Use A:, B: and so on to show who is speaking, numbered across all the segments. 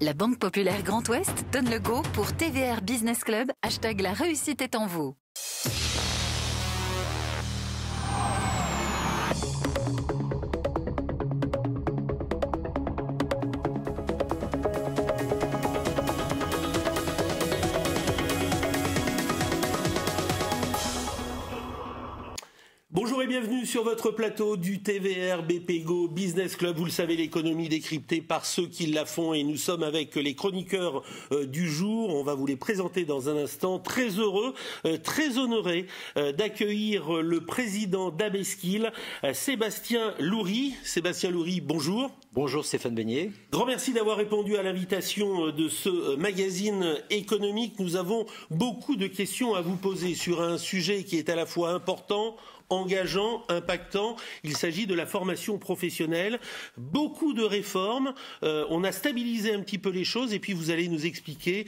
A: La Banque Populaire Grand Ouest donne le go pour TVR Business Club, hashtag la réussite est en vous.
B: Bonjour et bienvenue sur votre plateau du TVR BPGO Business Club. Vous le savez, l'économie décryptée par ceux qui la font, et nous sommes avec les chroniqueurs du jour. On va vous les présenter dans un instant. Très heureux, très honoré d'accueillir le président d'Abeskill, Sébastien Loury. Sébastien Loury, bonjour.
C: Bonjour Stéphane Beignet.
B: Grand merci d'avoir répondu à l'invitation de ce magazine économique. Nous avons beaucoup de questions à vous poser sur un sujet qui est à la fois important, engageant, impactant. Il s'agit de la formation professionnelle. Beaucoup de réformes. On a stabilisé un petit peu les choses et puis vous allez nous expliquer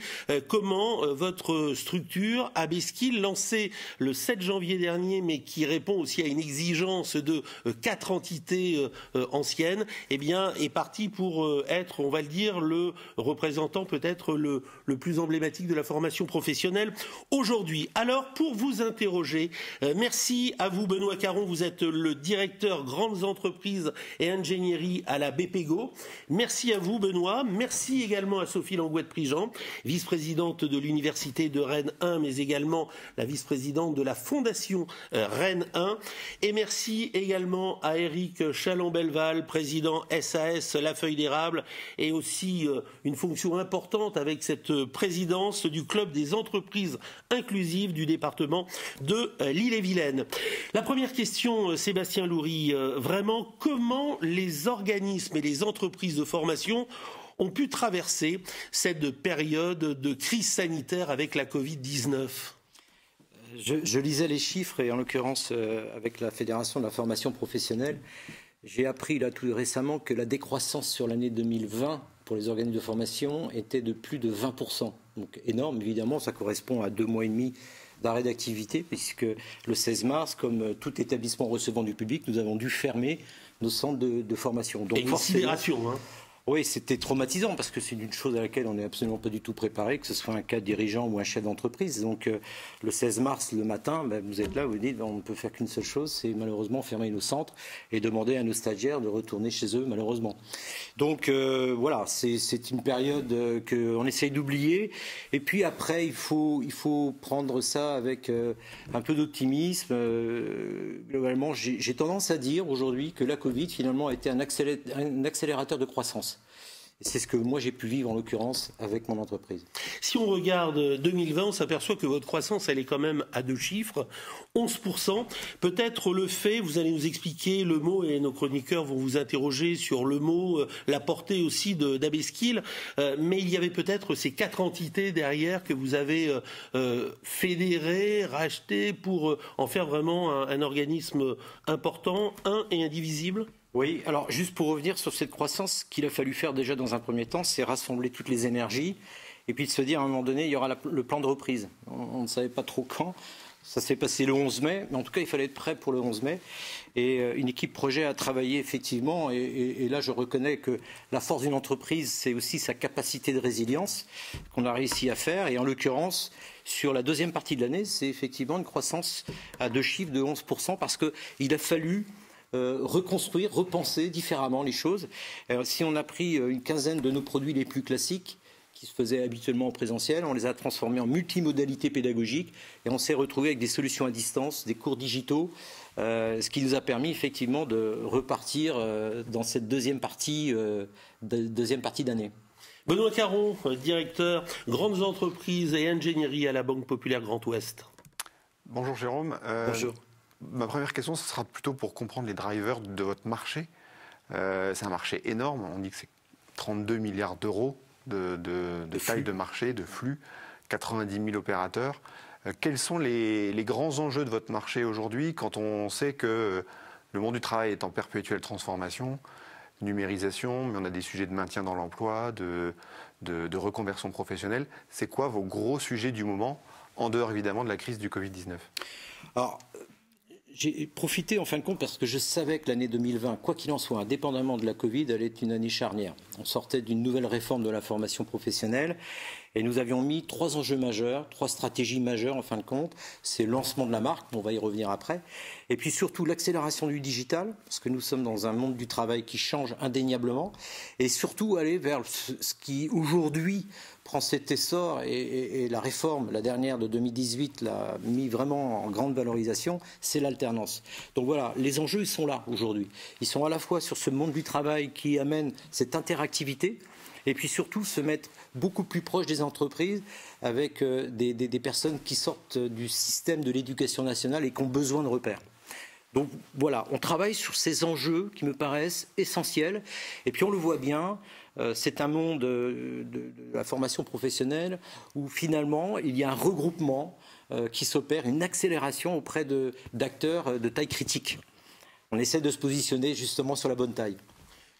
B: comment votre structure, Abeskill, lancée le 7 janvier dernier, mais qui répond aussi à une exigence de 4 entités anciennes, eh bien, est parti pour être, on va le dire, le représentant peut-être le plus emblématique de la formation professionnelle aujourd'hui. Alors, pour vous interroger, merci à vous, Benoît Caron, vous êtes le directeur grandes entreprises et ingénierie à la BPGO. Merci à vous, Benoît. Merci également à Sophie Langouette-Prigent, vice-présidente de l'Université de Rennes 1, mais également la vice-présidente de la Fondation Rennes 1. Et merci également à Éric Chalon-Belval, président SAS La Feuille d'Érable, et aussi une fonction importante avec cette présidence du Club des entreprises inclusives du département de l'Ille-et-Vilaine. La première question, Sébastien Loury, vraiment, comment les organismes et les entreprises de formation ont pu traverser cette période de crise sanitaire avec la Covid-19 ?
C: Je lisais les chiffres et en l'occurrence avec la Fédération de la formation professionnelle, j'ai appris là tout récemment que la décroissance sur l'année 2020 pour les organismes de formation était de plus de 20%. Donc énorme, évidemment, ça correspond à 2 mois et demi d'arrêt d'activité, puisque le 16 mars, comme tout établissement recevant du public, nous avons dû fermer nos centres de formation. Donc,
B: et une sidération, hein.
C: Oui, c'était traumatisant parce que c'est une chose à laquelle on n'est absolument pas du tout préparé, que ce soit un cas dirigeant ou un chef d'entreprise. Donc le 16 mars, le matin, vous êtes là, vous dites on ne peut faire qu'une seule chose, c'est malheureusement fermer nos centres et demander à nos stagiaires de retourner chez eux, malheureusement. Donc voilà, c'est une période qu'on essaye d'oublier. Et puis après, il faut prendre ça avec un peu d'optimisme. Globalement, j'ai tendance à dire aujourd'hui que la Covid, finalement, a été un accélérateur de croissance. C'est ce que moi j'ai pu vivre en l'occurrence avec mon entreprise.
B: Si on regarde 2020, on s'aperçoit que votre croissance, elle est quand même à 2 chiffres, 11%. Peut-être le fait, vous allez nous expliquer le mot, et nos chroniqueurs vont vous interroger sur le mot, la portée aussi d'Abeskill, mais il y avait peut-être ces 4 entités derrière que vous avez fédérées, rachetées pour en faire vraiment un organisme important, un et indivisible.
C: Oui, alors juste pour revenir sur cette croissance, ce qu'il a fallu faire déjà dans un premier temps, c'est rassembler toutes les énergies et puis de se dire à un moment donné, il y aura le plan de reprise. On ne savait pas trop quand, ça s'est passé le 11 mai, mais en tout cas il fallait être prêt pour le 11 mai. Et une équipe projet a travaillé effectivement, et là je reconnais que la force d'une entreprise, c'est aussi sa capacité de résilience qu'on a réussi à faire, et en l'occurrence, sur la deuxième partie de l'année, c'est effectivement une croissance à 2 chiffres de 11%, parce qu'il a fallu reconstruire, repenser différemment les choses. Alors, si on a pris une quinzaine de nos produits les plus classiques, qui se faisaient habituellement en présentiel, on les a transformés en multimodalité pédagogique et on s'est retrouvé avec des solutions à distance, des cours digitaux, ce qui nous a permis effectivement de repartir dans cette deuxième partie d'année.
B: Benoît Caron, directeur grandes entreprises et ingénierie à la Banque Populaire Grand Ouest.
D: Bonjour Jérôme.
C: Bonjour.
D: Ma première question, ce sera plutôt pour comprendre les drivers de votre marché. C'est un marché énorme, on dit que c'est 32 milliards d'euros de taille de marché, de flux, 90 000 opérateurs. Quels sont les grands enjeux de votre marché aujourd'hui quand on sait que le monde du travail est en perpétuelle transformation, numérisation, mais on a des sujets de maintien dans l'emploi, de reconversion professionnelle. C'est quoi vos gros sujets du moment, en dehors évidemment de la crise du Covid-19 ?
C: Alors, J'ai profité en fin de compte parce que je savais que l'année 2020, quoi qu'il en soit, indépendamment de la Covid, allait être une année charnière. On sortait d'une nouvelle réforme de la formation professionnelle et nous avions mis 3 enjeux majeurs, 3 stratégies majeures en fin de compte. C'est le lancement de la marque, on va y revenir après, et puis surtout l'accélération du digital, parce que nous sommes dans un monde du travail qui change indéniablement, et surtout aller vers ce qui aujourd'hui prend cet essor et la réforme, la dernière de 2018, l'a mis vraiment en grande valorisation, c'est l'alternance. Donc voilà, les enjeux ils sont là aujourd'hui. Ils sont à la fois sur ce monde du travail qui amène cette interactivité et puis surtout se mettre beaucoup plus proche des entreprises avec des personnes qui sortent du système de l'éducation nationale et qui ont besoin de repères. Donc voilà, on travaille sur ces enjeux qui me paraissent essentiels et puis on le voit bien. C'est un monde de la formation professionnelle où finalement il y a un regroupement qui s'opère, une accélération auprès d'acteurs de taille critique. On essaie de se positionner justement sur la bonne taille.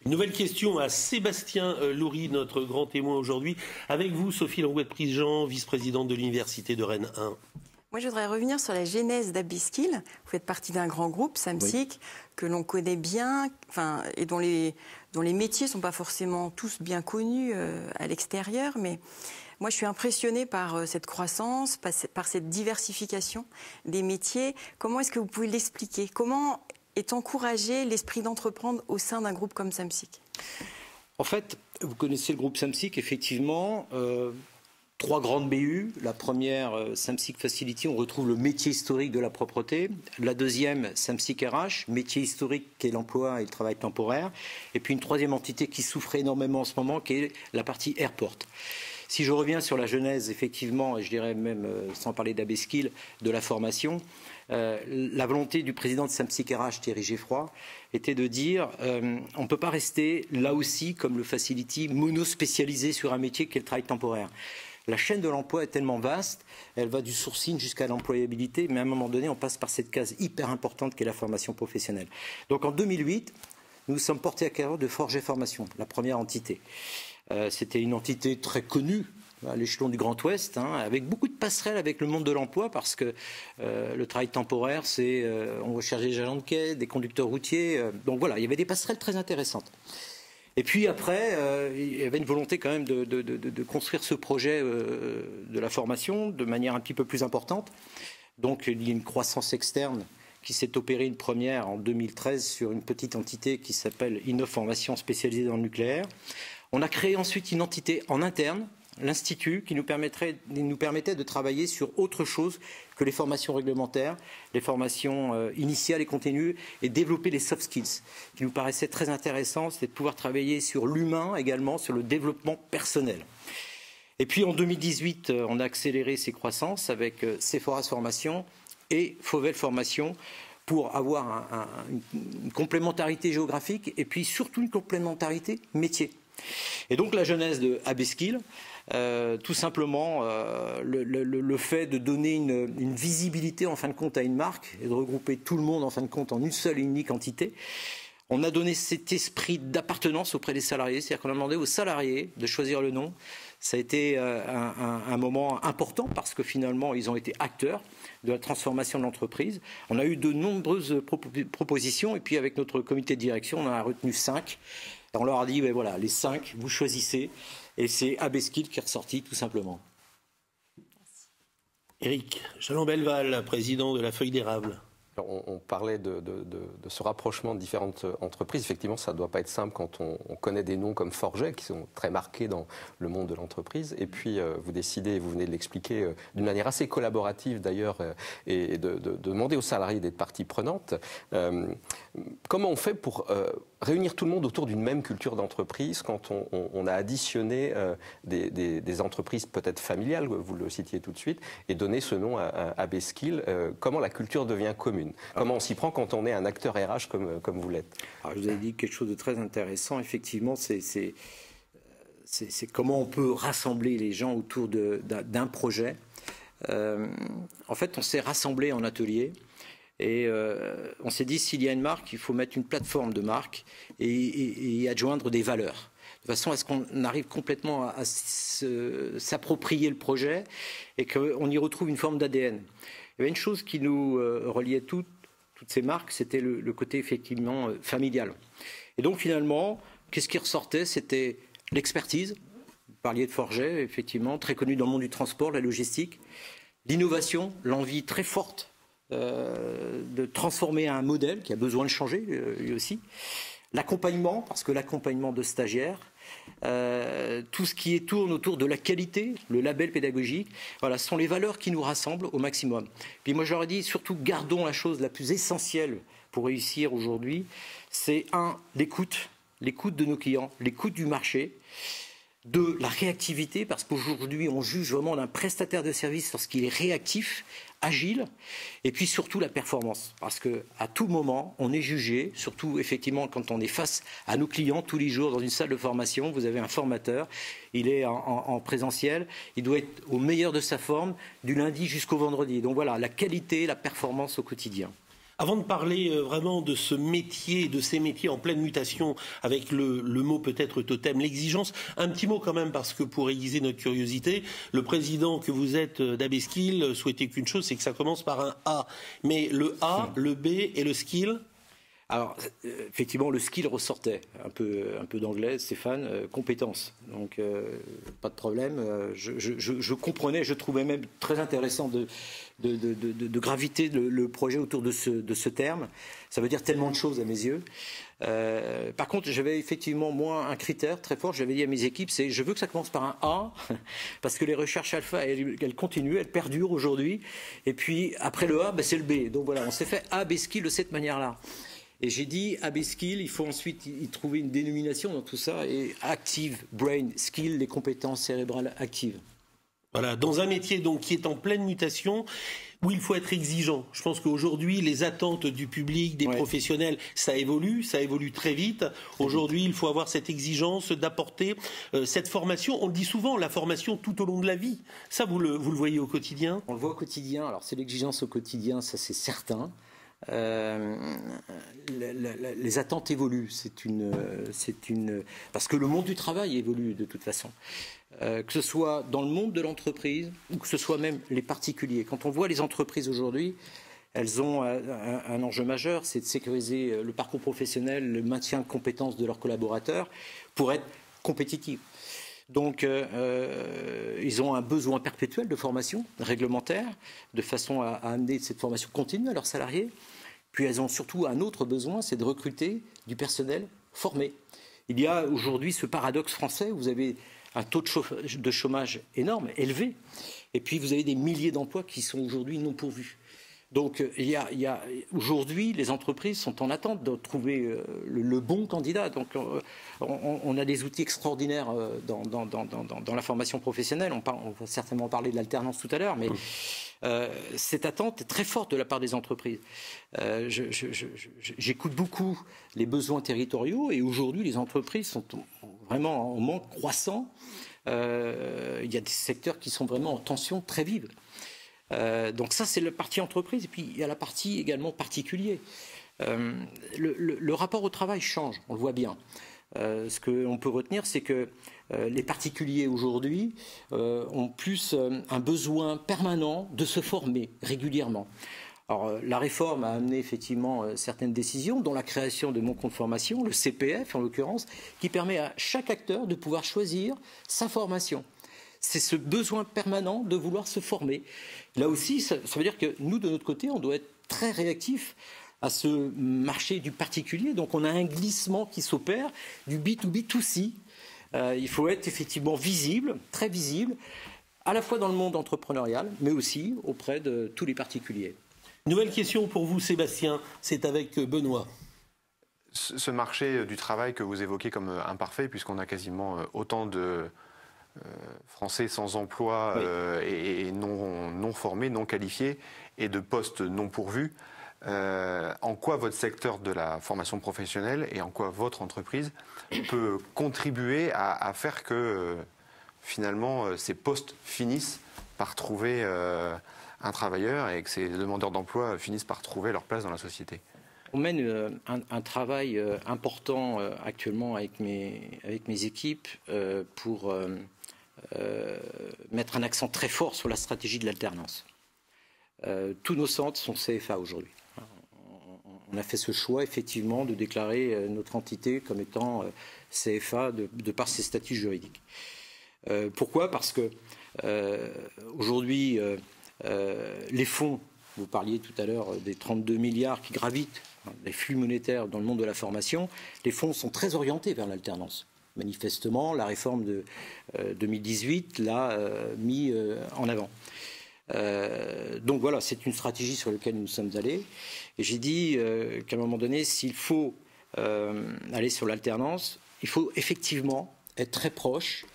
B: Une nouvelle question à Sébastien Loury, notre grand témoin aujourd'hui. Avec vous, Sophie Langouette-Prigent, vice-présidente de l'Université de Rennes 1.
E: Moi, je voudrais revenir sur la genèse d'Abiskill. Vous faites partie d'un grand groupe, Samsic, oui, que l'on connaît bien, et dont les métiers ne sont pas forcément tous bien connus à l'extérieur. Mais moi, je suis impressionnée par cette croissance, par cette diversification des métiers. Comment est-ce que vous pouvez l'expliquer? Comment est encouragé l'esprit d'entreprendre au sein d'un groupe comme Samsic?
C: En fait, vous connaissez le groupe Samsic, effectivement. 3 grandes BU. La première, Samsic Facility, on retrouve le métier historique de la propreté. La deuxième, Samsic RH, métier historique qui est l'emploi et le travail temporaire. Et puis une troisième entité qui souffre énormément en ce moment, qui est la partie Airport. Si je reviens sur la genèse, effectivement, et je dirais même, sans parler d'Abiskill, de la formation, la volonté du président de Samsic RH, Thierry Geffroy, était de dire on ne peut pas rester là aussi, comme le Facility, mono-spécialisé sur un métier qui est le travail temporaire. La chaîne de l'emploi est tellement vaste, elle va du sourcing jusqu'à l'employabilité, mais à un moment donné, on passe par cette case hyper importante qui est la formation professionnelle. Donc en 2008, nous sommes portés à cœur de Forger Formation, la première entité. C'était une entité très connue à l'échelon du Grand Ouest, avec beaucoup de passerelles avec le monde de l'emploi, parce que le travail temporaire, c'est on recherche des agents de quai, des conducteurs routiers, donc voilà, il y avait des passerelles très intéressantes. Et puis après, il y avait une volonté quand même de construire ce projet de la formation de manière un petit peu plus importante. Donc il y a une croissance externe qui s'est opérée une première en 2013 sur une petite entité qui s'appelle Innoformation spécialisée dans le nucléaire. On a créé ensuite une entité en interne, l'Institut, qui nous permettait de travailler sur autre chose que les formations réglementaires, les formations initiales et continues, et développer les soft skills, qui nous paraissait très intéressant, c'était de pouvoir travailler sur l'humain également, sur le développement personnel. Et puis en 2018, on a accéléré ces croissances avec Sephora Formation et Fauvel Formation, pour avoir une complémentarité géographique et puis surtout une complémentarité métier. Et donc la genèse de Abiskill, tout simplement le fait de donner une visibilité en fin de compte à une marque et de regrouper tout le monde en fin de compte en une seule et unique entité. On a donné cet esprit d'appartenance auprès des salariés, c'est-à-dire qu'on a demandé aux salariés de choisir le nom. Ça a été un moment important parce que finalement ils ont été acteurs de la transformation de l'entreprise. On a eu de nombreuses propositions et puis avec notre comité de direction on en a retenu 5. On leur a dit, ben voilà, les 5, vous choisissez. Et c'est Abiskill qui est ressorti, tout simplement.
B: Éric Jalon-Belval, président de la Feuille d'Érable.
F: Alors on parlait de ce rapprochement de différentes entreprises. Effectivement, ça ne doit pas être simple quand on connaît des noms comme Forget, qui sont très marqués dans le monde de l'entreprise. Et puis, vous décidez, vous venez de l'expliquer, d'une manière assez collaborative d'ailleurs, et de demander aux salariés d'être partie prenante. Comment on fait pour réunir tout le monde autour d'une même culture d'entreprise quand on a additionné des entreprises peut-être familiales, vous le citiez tout de suite, et donné ce nom à Abiskill? Comment la culture devient commune? Comment on s'y prend quand on est un acteur RH comme vous l'êtes?
C: Alors, je vous ai dit quelque chose de très intéressant. Effectivement, c'est comment on peut rassembler les gens autour d'un projet. En fait, on s'est rassemblés en atelier. Et on s'est dit, s'il y a une marque, il faut mettre une plateforme de marque et y adjoindre des valeurs. De façon à ce qu'on arrive complètement à s'approprier le projet et qu'on y retrouve une forme d'ADN. Il y avait une chose qui nous reliait toutes toutes ces marques, c'était le côté effectivement familial. Et donc finalement, qu'est-ce qui ressortait? C'était l'expertise. Vous parliez de Forget, effectivement, très connu dans le monde du transport, la logistique. L'innovation, l'envie très forte de transformer un modèle qui a besoin de changer, lui aussi. L'accompagnement, parce que l'accompagnement de stagiaires, tout ce qui tourne autour de la qualité, le label pédagogique, voilà, ce sont les valeurs qui nous rassemblent au maximum. Puis moi, j'aurais dit, surtout, gardons la chose la plus essentielle pour réussir aujourd'hui, c'est l'écoute de nos clients, l'écoute du marché, de la réactivité, parce qu'aujourd'hui, on juge vraiment d'un prestataire de service lorsqu'il est réactif, agile, et puis surtout la performance, parce qu'à tout moment, on est jugé, surtout effectivement quand on est face à nos clients tous les jours dans une salle de formation, vous avez un formateur, il est en présentiel, il doit être au meilleur de sa forme du lundi jusqu'au vendredi. Donc voilà, la qualité, la performance au quotidien.
B: Avant de parler vraiment de ce métier, de ces métiers en pleine mutation, avec le mot peut-être totem, l'exigence, un petit mot quand même, parce que pour aiguiser notre curiosité, le président que vous êtes d'Abeskill souhaitait qu'une chose, c'est que ça commence par un A. Mais le A, le B et le skill?
C: Alors, effectivement, le skill ressortait, un peu d'anglais, Stéphane, compétence. Donc, pas de problème. Je comprenais, je trouvais même très intéressant de graviter le projet autour de ce terme. Ça veut dire tellement de choses à mes yeux. Par contre, j'avais effectivement, moi, un critère très fort. J'avais dit à mes équipes, c'est je veux que ça commence par un A, parce que les recherches alpha, elles continuent, elles perdurent aujourd'hui. Et puis, après le A, c'est le B. Donc voilà, on s'est fait Abeskill de cette manière-là. Et j'ai dit, Abeskill, il faut ensuite y trouver une dénomination dans tout ça, et Active Brain Skill, les compétences cérébrales actives.
B: Voilà, dans un métier donc qui est en pleine mutation, où il faut être exigeant. Je pense qu'aujourd'hui, les attentes du public, des professionnels, ça évolue très vite. Aujourd'hui, il faut avoir cette exigence d'apporter cette formation. On le dit souvent, la formation tout au long de la vie. Ça, vous le voyez au quotidien?
C: On le voit au quotidien. Alors, c'est l'exigence au quotidien, ça c'est certain. Les attentes évoluent, parce que le monde du travail évolue de toute façon, que ce soit dans le monde de l'entreprise ou que ce soit même les particuliers. Quand on voit les entreprises aujourd'hui, elles ont un enjeu majeur, c'est de sécuriser le parcours professionnel, le maintien de compétences de leurs collaborateurs pour être compétitifs. Donc, ils ont un besoin perpétuel de formation réglementaire, de façon à amener cette formation continue à leurs salariés. Puis elles ont surtout un autre besoin, c'est de recruter du personnel formé. Il y a aujourd'hui ce paradoxe français, vous avez un taux de chômage énorme, élevé, et puis vous avez des milliers d'emplois qui sont aujourd'hui non pourvus. Donc aujourd'hui, les entreprises sont en attente de trouver le bon candidat. Donc on a des outils extraordinaires dans la formation professionnelle. On va certainement parler de l'alternance tout à l'heure, mais cette attente est très forte de la part des entreprises. J'écoute beaucoup les besoins territoriaux et aujourd'hui, les entreprises sont vraiment en manque croissant. Il y a des secteurs qui sont vraiment en tension très vive. Donc ça, c'est la partie entreprise. Et puis, il y a la partie également particulier. Le rapport au travail change, on le voit bien. Ce qu'on peut retenir, c'est que les particuliers aujourd'hui ont plus un besoin permanent de se former régulièrement. Alors, la réforme a amené effectivement certaines décisions, dont la création de mon compte formation, le CPF en l'occurrence, qui permet à chaque acteur de pouvoir choisir sa formation. C'est ce besoin permanent de vouloir se former. Là aussi, ça veut dire que nous, de notre côté, on doit être très réactifs à ce marché du particulier. Donc on a un glissement qui s'opère du B2B2C. Il faut être effectivement visible, très visible, à la fois dans le monde entrepreneurial, mais aussi auprès de tous les particuliers.
B: Nouvelle question pour vous, Sébastien, c'est avec Benoît.
D: Ce marché du travail que vous évoquez comme imparfait, puisqu'on a quasiment autant de Français sans emploi et non formés, non qualifiés, et de postes non pourvus, en quoi votre secteur de la formation professionnelle et en quoi votre entreprise peut contribuer à faire que finalement ces postes finissent par trouver un travailleur et que ces demandeurs d'emploi finissent par trouver leur place dans la société?
C: On mène un travail important actuellement avec mes équipes pour mettre un accent très fort sur la stratégie de l'alternance. Tous nos centres sont CFA aujourd'hui. On a fait ce choix, effectivement, de déclarer notre entité comme étant CFA de par ses statuts juridiques. Pourquoi ? Parce que aujourd'hui, les fonds, vous parliez tout à l'heure des 32 milliards qui gravitent, les flux monétaires dans le monde de la formation, les fonds sont très orientés vers l'alternance. Manifestement, la réforme de 2018 l'a mis en avant. Donc voilà, c'est une stratégie sur laquelle nous sommes allés. Et j'ai dit qu'à un moment donné, s'il faut aller sur l'alternance, il faut effectivement être très proche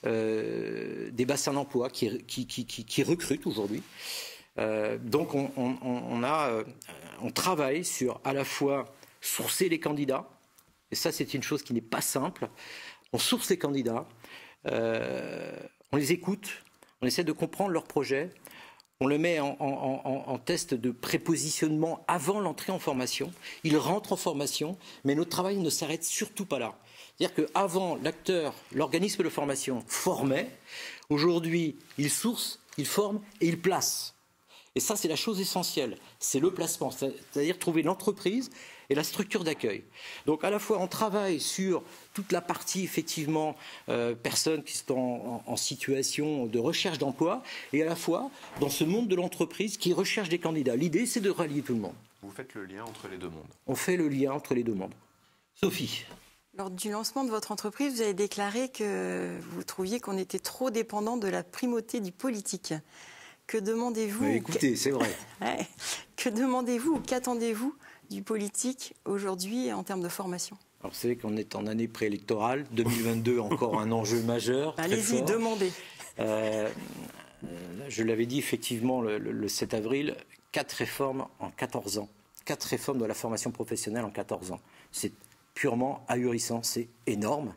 C: des bassins d'emploi qui recrutent aujourd'hui. Donc on travaille sur à la fois sourcer les candidats, et ça c'est une chose qui n'est pas simple. On source les candidats, on les écoute, on essaie de comprendre leurs projets, on le met en test de prépositionnement avant l'entrée en formation. Ils rentrent en formation, mais notre travail ne s'arrête surtout pas là. C'est-à-dire qu'avant, l'acteur, l'organisme de formation formait, aujourd'hui, il source, il forme et il place. Et ça, c'est la chose essentielle, c'est le placement, c'est-à-dire trouver l'entreprise et la structure d'accueil. Donc à la fois, on travaille sur toute la partie, effectivement, personnes qui sont en situation de recherche d'emploi, et à la fois, dans ce monde de l'entreprise qui recherche des candidats. L'idée, c'est de rallier tout le monde.
D: Vous faites le lien entre les deux mondes.
C: On fait le lien entre les deux mondes.
B: Sophie.
E: Lors du lancement de votre entreprise, vous avez déclaré que vous trouviez qu'on était trop dépendant de la primauté du politique. Que demandez-vous
C: Écoutez, c'est vrai.
E: Ouais. Que demandez-vous ou qu'attendez-vous du politique aujourd'hui en termes de formation?
C: Alors, vous savez qu'on est en année préélectorale, 2022 encore un enjeu majeur.
E: Allez-y, demandez.
C: Je l'avais dit effectivement le 7 avril, 4 réformes en 14 ans. 4 réformes de la formation professionnelle en 14 ans. C'est purement ahurissant, c'est énorme.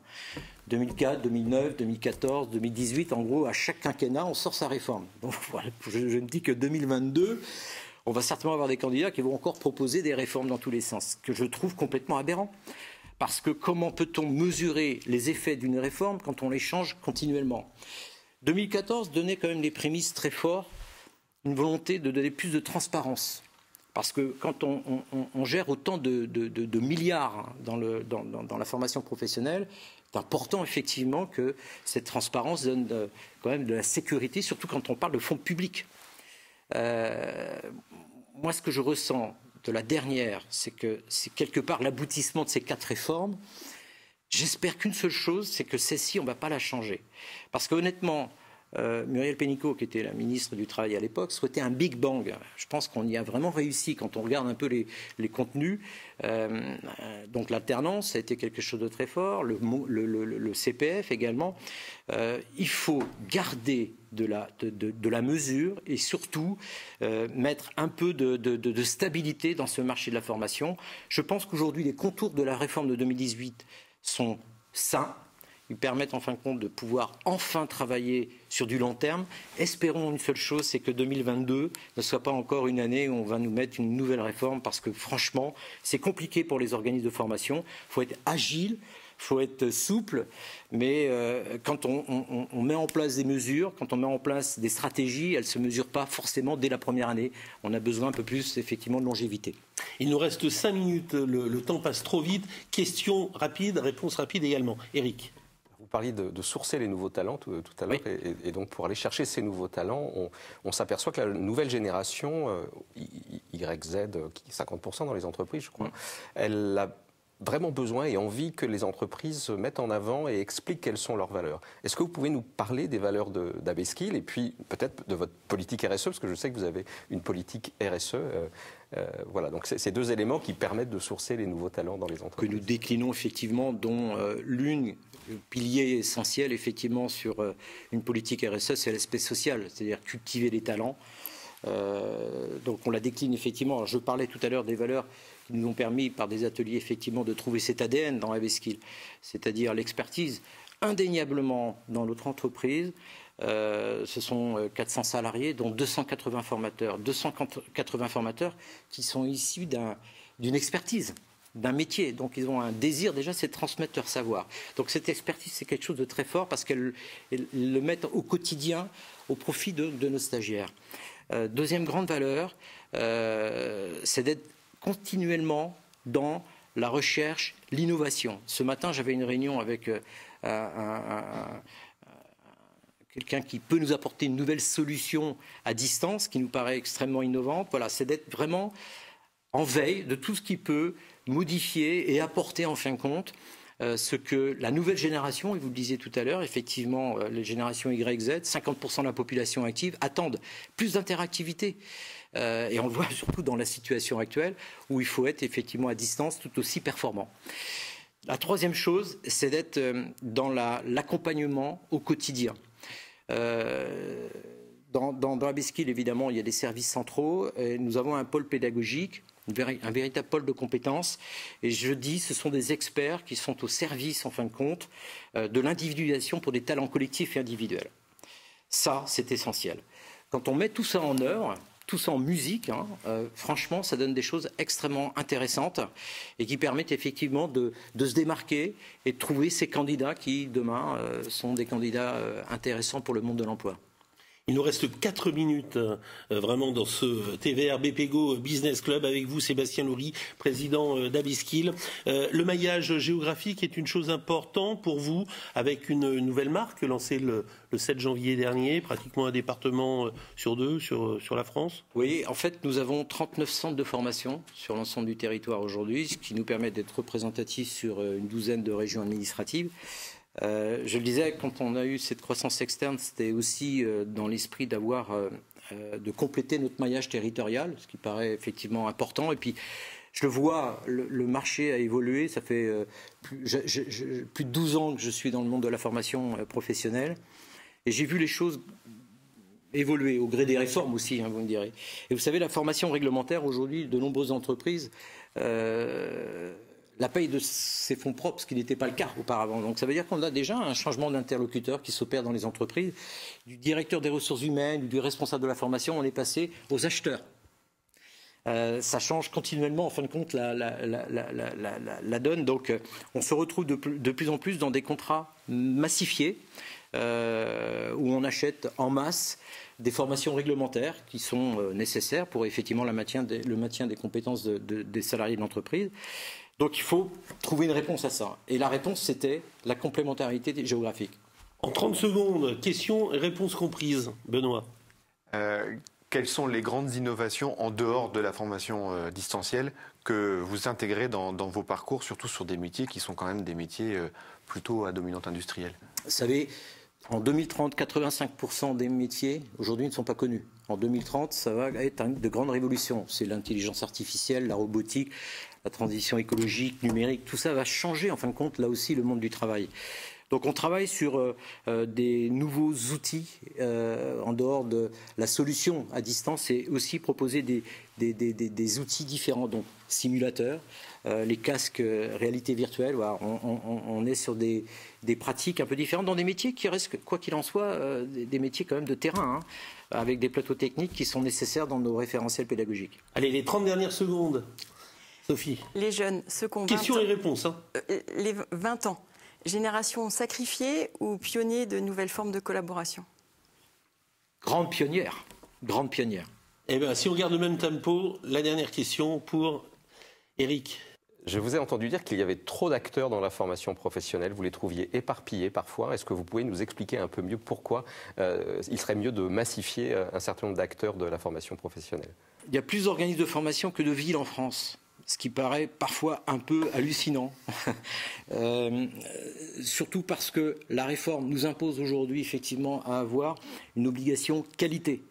C: 2004, 2009, 2014, 2018, en gros, à chaque quinquennat, on sort sa réforme. Donc voilà, je me dis que 2022, on va certainement avoir des candidats qui vont encore proposer des réformes dans tous les sens, que je trouve complètement aberrant. Parce que comment peut-on mesurer les effets d'une réforme quand on les change continuellement ? 2014 donnait quand même des prémices très fortes, une volonté de donner plus de transparence. Parce que quand on gère autant de milliards dans la formation professionnelle, c'est important effectivement que cette transparence donne quand même de la sécurité, surtout quand on parle de fonds publics. Moi, ce que je ressens de la dernière, c'est que c'est quelque part l'aboutissement de ces 4 réformes. J'espère qu'une seule chose, c'est que celle-ci, on ne va pas la changer. Parce qu'honnêtement, Muriel Pénicaud, qui était la ministre du Travail à l'époque, souhaitait un Big Bang. Je pense qu'on y a vraiment réussi quand on regarde un peu les contenus. Donc l'alternance a été quelque chose de très fort, le CPF également. Il faut garder de la mesure et surtout mettre un peu de stabilité dans ce marché de la formation. Je pense qu'aujourd'hui, les contours de la réforme de 2018 sont sains. Ils permettent en fin de compte de pouvoir enfin travailler sur du long terme. Espérons une seule chose, c'est que 2022 ne soit pas encore une année où on va nous mettre une nouvelle réforme, parce que franchement, c'est compliqué pour les organismes de formation. Il faut être agile, il faut être souple, mais quand on met en place des mesures, quand on met en place des stratégies, elles ne se mesurent pas forcément dès la première année. On a besoin un peu plus effectivement de longévité.
B: Il nous reste 5 minutes, le temps passe trop vite. Question rapide, réponse rapide également. Éric.
F: Vous parliez de sourcer les nouveaux talents tout à l'heure, oui. Et donc pour aller chercher ces nouveaux talents, on s'aperçoit que la nouvelle génération, YZ, 50% dans les entreprises, je crois, elle a vraiment besoin et envie que les entreprises se mettent en avant et expliquent quelles sont leurs valeurs. Est-ce que vous pouvez nous parler des valeurs d'ABSkill et puis peut-être de votre politique RSE, parce que je sais que vous avez une politique RSE. Voilà, donc c'est 2 éléments qui permettent de sourcer les nouveaux talents dans les entreprises.
C: Que nous déclinons effectivement, dont l'une, le pilier essentiel effectivement sur une politique RSE, c'est l'aspect social, c'est-à-dire cultiver les talents. Donc on la décline effectivement. Alors, je parlais tout à l'heure des valeurs qui nous ont permis par des ateliers effectivement de trouver cet ADN dans ABSkill, c'est-à-dire l'expertise. Indéniablement dans notre entreprise, ce sont 400 salariés, dont 280 formateurs. 280 formateurs qui sont issus d'une expertise, d'un métier. Donc ils ont un désir déjà, c'est de transmettre leur savoir. Donc cette expertise, c'est quelque chose de très fort parce qu'elles le mettent au quotidien au profit de nos stagiaires. Deuxième grande valeur, c'est d'être continuellement dans la recherche, l'innovation. Ce matin, j'avais une réunion avec quelqu'un qui peut nous apporter une nouvelle solution à distance, qui nous paraît extrêmement innovante. Voilà, c'est d'être vraiment en veille de tout ce qui peut modifier et apporter en fin de compte ce que la nouvelle génération, et vous le disiez tout à l'heure, effectivement, les générations YZ, 50% de la population active attendent plus d'interactivité. Et on le voit surtout dans la situation actuelle où il faut être effectivement à distance tout aussi performant. La troisième chose, c'est d'être dans l'accompagnement au quotidien. Dans Abiskill, évidemment, il y a des services centraux. Et nous avons un pôle pédagogique, un véritable pôle de compétences. Et je dis, ce sont des experts qui sont au service, en fin de compte, de l'individualisation pour des talents collectifs et individuels. Ça, c'est essentiel. Quand on met tout ça en œuvre, tout ça en musique, franchement, ça donne des choses extrêmement intéressantes et qui permettent effectivement de se démarquer et de trouver ces candidats qui, demain, sont des candidats intéressants pour le monde de l'emploi.
B: Il nous reste 4 minutes vraiment dans ce TVR BPGO Business Club avec vous, Sébastien Loury, président d'Abiskill. Le maillage géographique est une chose importante pour vous, avec une nouvelle marque lancée le 7 janvier dernier, pratiquement un département sur 2 sur la France.
C: Oui, en fait, nous avons 39 centres de formation sur l'ensemble du territoire aujourd'hui, ce qui nous permet d'être représentatifs sur une douzaine de régions administratives. Je le disais, quand on a eu cette croissance externe, c'était aussi dans l'esprit de compléter notre maillage territorial, ce qui paraît effectivement important. Et puis, je le vois, le marché a évolué. Ça fait plus de 12 ans que je suis dans le monde de la formation professionnelle. Et j'ai vu les choses évoluer au gré des réformes aussi, vous me direz. Et vous savez, la formation réglementaire, aujourd'hui, de nombreuses entreprises la paye de ses fonds propres, ce qui n'était pas le cas auparavant. Donc ça veut dire qu'on a déjà un changement d'interlocuteur qui s'opère dans les entreprises. Du directeur des ressources humaines, du responsable de la formation, on est passé aux acheteurs. Ça change continuellement, en fin de compte, la donne. Donc on se retrouve de plus en plus dans des contrats massifiés où on achète en masse des formations réglementaires qui sont nécessaires pour effectivement le maintien des compétences des salariés de l'entreprise. Donc il faut trouver une réponse à ça. Et la réponse, c'était la complémentarité géographique.
B: En 30 secondes, questions et réponses comprises. Benoît.
D: Quelles sont les grandes innovations en dehors de la formation distancielle que vous intégrez dans vos parcours, surtout sur des métiers qui sont quand même des métiers plutôt à dominante industrielle?
C: Vous savez, en 2030, 85% des métiers aujourd'hui ne sont pas connus. En 2030, ça va être de grandes révolutions. C'est l'intelligence artificielle, la robotique, la transition écologique, numérique. Tout ça va changer, en fin de compte, là aussi, le monde du travail. Donc on travaille sur des nouveaux outils en dehors de la solution à distance et aussi proposer des outils différents, donc simulateurs, les casques réalité virtuelle. Voilà, on est sur des pratiques un peu différentes dans des métiers qui restent, quoi qu'il en soit, des métiers quand même de terrain, avec des plateaux techniques qui sont nécessaires dans nos référentiels pédagogiques.
B: Allez, les 30 dernières secondes. Sophie.
E: Les jeunes, ceux qui ont 20 ans.
B: Questions et réponses.
E: Les 20 ans. Génération sacrifiée ou pionnier de nouvelles formes de collaboration?
C: Grande pionnière. Grande pionnière.
B: Eh bien, si on garde le même tempo, la dernière question pour Eric.
F: Je vous ai entendu dire qu'il y avait trop d'acteurs dans la formation professionnelle. Vous les trouviez éparpillés parfois. Est-ce que vous pouvez nous expliquer un peu mieux pourquoi il serait mieux de massifier un certain nombre d'acteurs de la formation professionnelle?
C: Il y a plus d'organismes de formation que de villes en France, ce qui paraît parfois un peu hallucinant. Surtout parce que la réforme nous impose aujourd'hui effectivement à avoir une obligation qualité,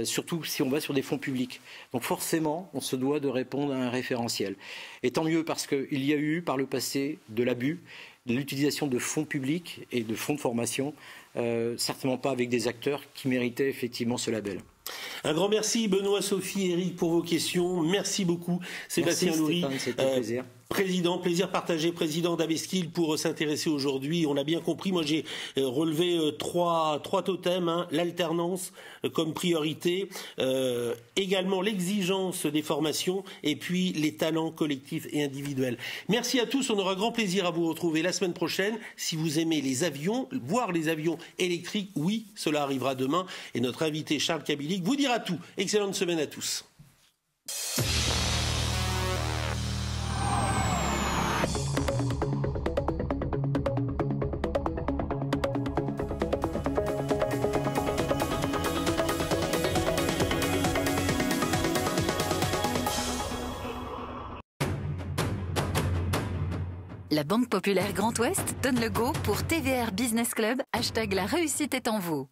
C: surtout si on va sur des fonds publics. Donc forcément, on se doit de répondre à un référentiel. Et tant mieux parce qu'il y a eu par le passé de l'abus, de l'utilisation de fonds publics et de fonds de formation, certainement pas avec des acteurs qui méritaient effectivement ce label.
B: Un grand merci Benoît, Sophie, Eric pour vos questions. Merci beaucoup Sébastien Loury.
C: C'était un plaisir.
B: Plaisir partagé, président d'Abiskill pour s'intéresser aujourd'hui. On a bien compris, moi j'ai relevé trois totems, l'alternance comme priorité, également l'exigence des formations et puis les talents collectifs et individuels. Merci à tous, on aura grand plaisir à vous retrouver la semaine prochaine. Si vous aimez les avions, voir les avions électriques, oui, cela arrivera demain et notre invité Charles Kabilic vous dira tout. Excellente semaine à tous.
A: La Banque Populaire Grand Ouest donne le go pour TVR Business Club, #la réussite est en vous.